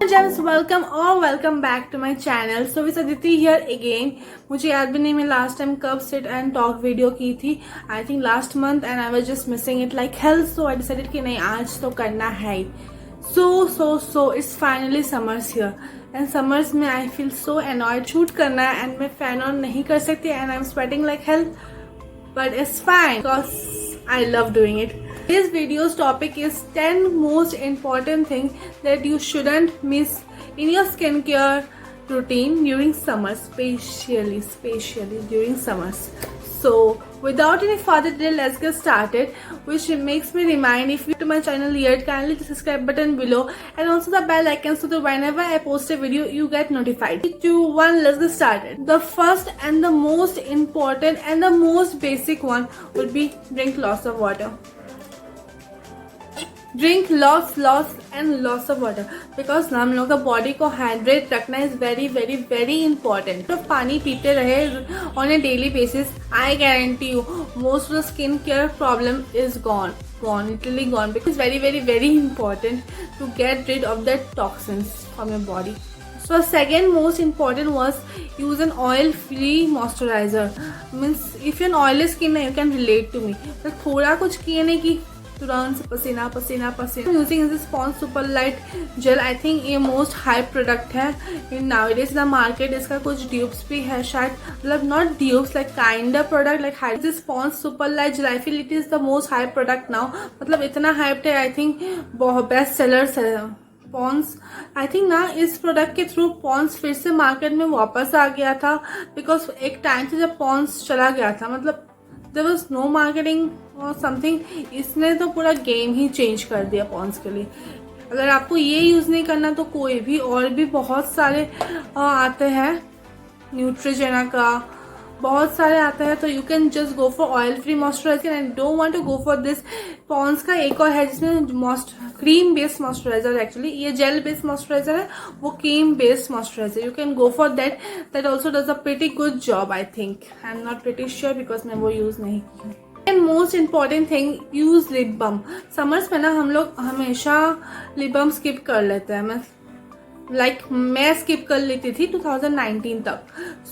Gems, welcome or welcome back to my channel. So it's Aditi here again. मुझे याद भी नहीं मैं लास्ट टाइम कब sit and talk वीडियो की थी. I think last month and I was just missing it like hell. So I decided कि नहीं आज तो करना है. So it's finally summers here. And summers में I feel so annoyed. shoot करना है and मैं fan on नहीं कर सकती and I'm sweating like hell. But it's fine because I love doing it. This video's topic is 10 most important things that you shouldn't miss in your skincare routine during summer, especially during summers. So without any further delay, let's get started. Which makes me remind, if you're to my channel yet, kindly the subscribe button below and also the bell icon so that whenever I post a video, you get notified. 3, 2, 1, let's get started. The first and the most important and the most basic one would be drink lots of water. Drink lots of water because हम लोग का body को hydrate रखना is very important. तो पानी पीते रहे on A daily basis, I guarantee you most of the skin care problem is gone literally gone because very important to get rid of that toxins from your body. So second most important was use an oil free moisturizer. Means if you're an oily skin you can relate to me. तो थोड़ा कुछ किए नहीं कि तुरंत पसीना. Using is Pond's super light gel. I think ये most hype product है इन नाउडेज द मार्केट. इसका कुछ ड्यूब्स भी है शायद, मतलब not dupes like kind of product like hype. This Pond's super light gel I feel it is the most hype product now. मतलब इतना हाइप्ड है. आई थिंक बहुत बेस्ट सेलर्स है पॉन्ड्स. आई थिंक ना इस प्रोडक्ट के through Pond's फिर से मार्केट में वापस आ गया था बिकॉज एक टाइम से जब पॉन्ड्स चला गया था, मतलब देयर वाज नो मार्केटिंग और समथिंग. इसने तो पूरा गेम ही चेंज कर दिया पॉन्ड्स के लिए. अगर आपको ये यूज नहीं करना तो कोई भी और भी बहुत सारे आते हैं, न्यूट्रिजेना का बहुत सारे आते हैं, तो you can just go for oil free moisturiser and don't want to go for this. Pond's का एक और है जिसमें क्रीम बेस्ड मॉइस्चराइजर, एक्चुअली ये जेल बेस्ड मॉइस्चराइजर है, वो cream based moisturiser. You can go for that also does a pretty good job. I think I am not pretty sure because मैं वो यूज नहीं की. And most important thing, use lip balm. Summers में ना हम लोग हमेशा lip balm skip कर लेते हैं. मैं स्किप कर लेती थी 2019 तक.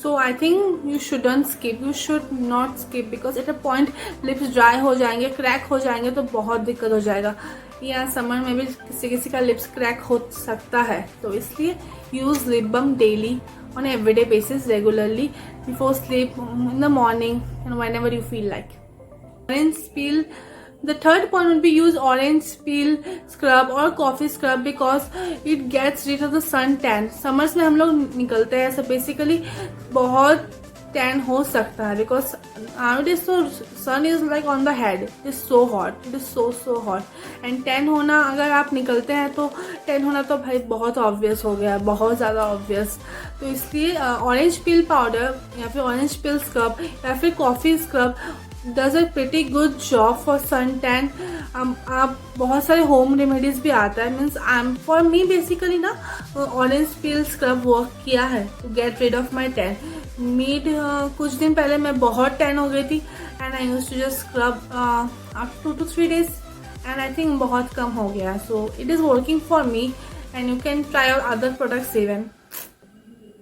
So I think you shouldn't skip, you should not skip because at a point lips dry हो जाएंगे, क्रैक हो जाएंगे तो बहुत दिक्कत हो जाएगा. या समर में भी किसी का लिप्स क्रैक हो सकता है, तो इसलिए use lip balm daily on everyday basis regularly before sleep, in the morning and whenever you feel like. Orange peel. The third point would be use orange peel scrub or coffee scrub because it gets rid of the sun tan. Summers में हम लोग निकलते हैं, so basically बहुत tan हो सकता है because nowadays so sun is like on the head. It is so hot. It is so hot. And tan होना, अगर आप निकलते हैं तो tan होना तो भाई बहुत obvious हो गया, बहुत ज़्यादा obvious. तो इसलिए orange peel powder या फिर orange peel scrub या फिर coffee scrub does a pretty good job for sun tan. आप बहुत सारे होम रेमेडीज भी आता है. मीन्स फॉर मी बेसिकली ना ऑरेंज पील स्क्रब वर्क किया है to get rid of my tan. कुछ दिन पहले मैं बहुत टैन हो गई थी and I used to just scrub after 2 to 3 days and I think बहुत कम हो गया. So it is working for me and you can try out other products even.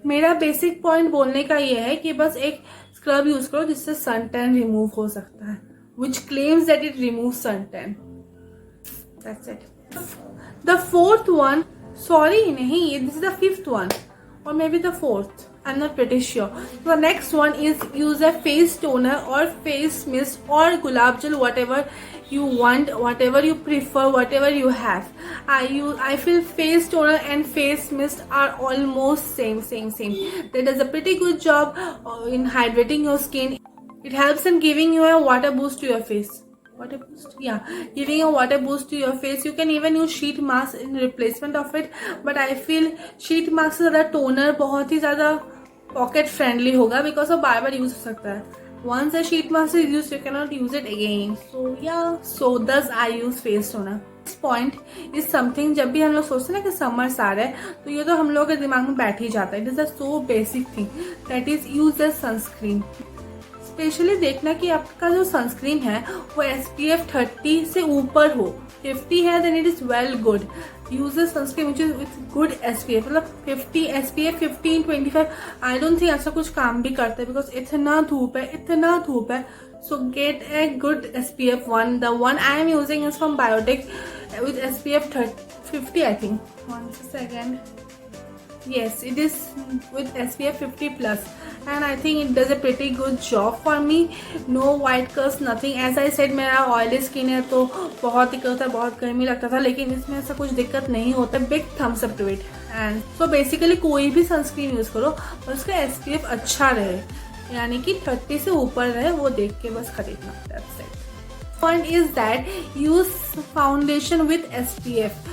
मेरा बेसिक पॉइंट बोलने का ये है कि बस एक स्क्रब यूज करो जिससे सन टैन रिमूव हो सकता है, which claims that it removes suntan. That's it. The fourth one, sorry नहीं, this is the fifth one or maybe the fourth. I'm not pretty sure. The next one is use a face toner or face mist or gulab gel, whatever you want, whatever you prefer, whatever you have. I feel face toner and face mist are almost same. That does a pretty good job in hydrating your skin. It helps in giving you a water boost to your face. Water boost? Yeah, giving a water boost to your face. You can even use sheet mask in replacement of it. But I feel sheet mask से ज़्यादा toner बहुत ही ज़्यादा pocket friendly होगा because वो बार बार use हो सकता है. Once a sheet mask is used, you cannot use it again. So yeah, so thus I use face toner. This point is something जब भी हम लोग सोचते हैं ना कि समर्स आ रहा है तो ये तो हम लोगों के दिमाग में बैठ ही जाता है. It is a so basic thing that is use as sunscreen. Specially देखना कि आपका जो सनस्क्रीन है वो SPF 30 से ऊपर हो। 50 है then it is well good. Use the sunscreen which is with good SPF, मतलब 50 SPF 15 25 आई डोंट थिंक ऐसा कुछ काम भी करता है, बिकॉज इतना धूप है। So get a good SPF one. The one I am using is from Biotic with SPF 50 I think. One second. Yes, it is with SPF 50 plus, and I think it does a pretty good job for me. No white cast, nothing. As I said, मेरा oily skin है तो बहुत दिक्कत होता है, बहुत गर्मी लगता था, लेकिन इसमें ऐसा कुछ दिक्कत नहीं होता। Big thumbs up to it. And so basically कोई भी सनस्क्रीन यूज करो और उसका SPF अच्छा रहे, यानी कि 30 से ऊपर रहे, वो देख के बस खरीदना। That's it. Point is that use foundation with SPF.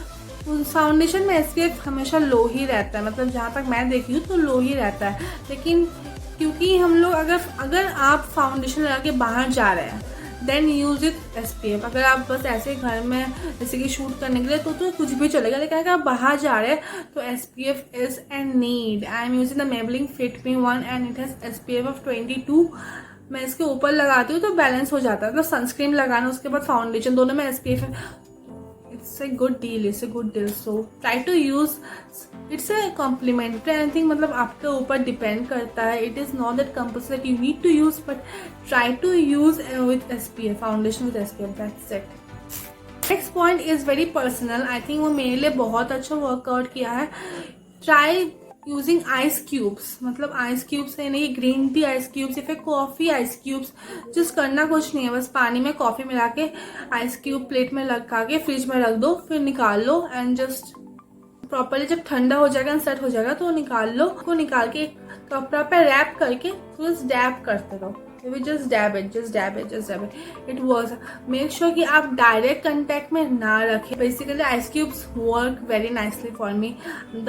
Foundation में SPF हमेशा लो ही रहता है, मतलब जहाँ तक मैं देखी हूँ तो लो ही रहता है। लेकिन क्योंकि हम लोग अगर आप फाउंडेशन लगा के बाहर जा रहे हैं देन यूज इट SPF। अगर आप बस ऐसे घर में जैसे कि शूट करने के लिए तो कुछ भी चलेगा, लेकिन अगर आप बाहर जा रहे हैं तो SPF is a need. I am using the Maybelline Fit Me 1 and it has SPF of 22। मैं इसके ऊपर लगाती हूँ तो बैलेंस हो जाता है, तो सनस्क्रीन लगाना उसके बाद फाउंडेशन दोनों में SPF है। It's a good deal. So try to use. It's a complimentary anything, मतलब आपके ऊपर डिपेंड करता है। It is not that compulsory that you need to use, but try to use with SPF, foundation with SPF. That's it. Next point is very personal. I think वो मेरे लिए बहुत अच्छा वर्कआउट किया है। Try यूजिंग आइस क्यूब्स, मतलब ice cubes है नहीं, ग्रीन टी आइस क्यूब्स या फिर कॉफ़ी आइस क्यूब्स। जस्ट करना कुछ नहीं है, बस पानी में कॉफ़ी मिला के आइस क्यूब प्लेट में लगा के फ्रिज में रख दो, फिर निकाल लो एंड जस्ट प्रॉपरली जब ठंडा हो जाएगा एंड सेट हो जाएगा तो निकाल लो। उसको निकाल के एक कपड़ा पे रैप करके बस डैब करते रहो। just dab it. It was, make sure कि आप डायरेक्ट कंटेक्ट में ना रखें। Basically ice cubes work very nicely for me.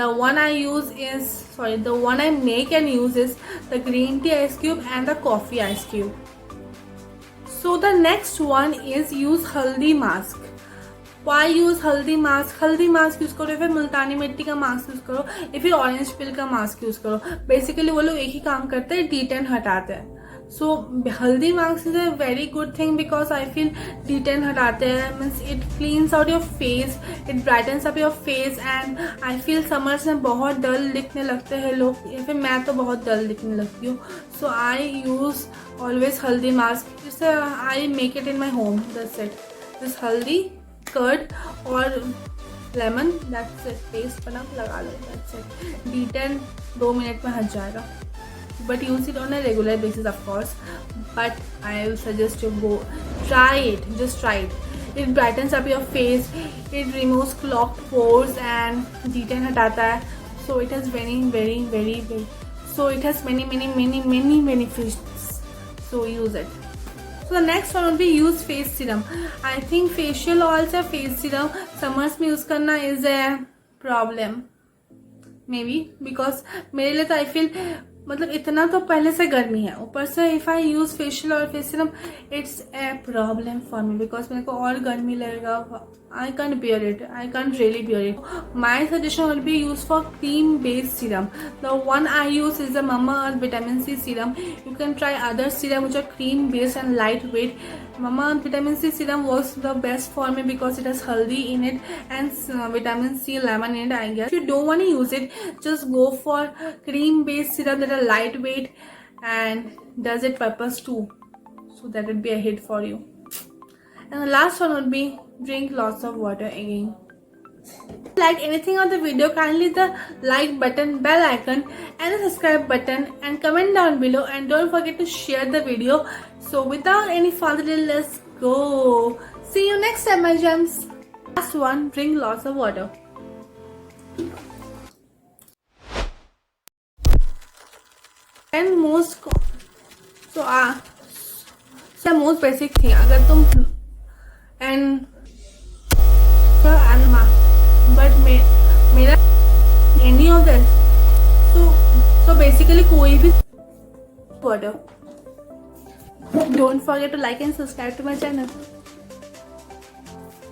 The one I make and use is the green tea ice cube and the coffee ice cube. So the next one is use haldi mask. Why use haldi mask? हल्दी mask use करो या फिर मुल्तानी मिट्टी का mask use करो या फिर orange पिल का मास्क यूज करो। बेसिकली वो लोग एक ही काम करते हैं, D10 हटाते हैं। सो हल्दी mask is a very good thing because I feel D10 हटाते हैं, means it cleans out your face, it brightens up your face. And I feel summers में बहुत डल दिखने लगते हैं लोग, या फिर मैं तो बहुत डल दिखने लगती हूँ। सो आई यूज ऑलवेज हल्दी मास्क, जिससे I make it in my home. That's it, this हल्दी कर्ड और लेमन, दैट्स इट, पेस्ट बना लगा लो, दैट्स इट। D10 2 मिनट में हट जाएगा, but use it on a regular basis of course, but I will suggest you go try it, just try it. It brightens up your face, it removes clogged pores and D10 हटाता है, so it has very so it has many benefits, so use it. So the next one would be use face serum. I think facial oils या face serum summers में use करना is a problem maybe, because मेरे लिए तो I feel मतलब इतना तो पहले से गर्मी है, ऊपर से इफ आई यूज फेशियल और face serum it's a problem for me, because मेरे को और गर्मी लगेगा। I can't bear it, I can't really bear it. My suggestion will be use for cream based serum. The one I use is the Mamaearth Vitamin C serum. You can try other serum which are cream based and lightweight. Mamaearth Vitamin C serum works the best for me because it has haldi in it and vitamin C lemon in it, I guess. If you don't want to use it, just go for cream based serum that are lightweight and does it purpose too, so that would be a hit for you. And the last one would be drink lots of water again. Like anything on the video, kindly the like button, bell icon and the subscribe button, and comment down below, and don't forget to share the video. So without any further delay, let's go. See you next time, my gems. Last one, drink lots of water. And most most basic thing, अगर तुम and but मेरा any of that, so basically कोई भी water. Don't forget to like and subscribe to my channel.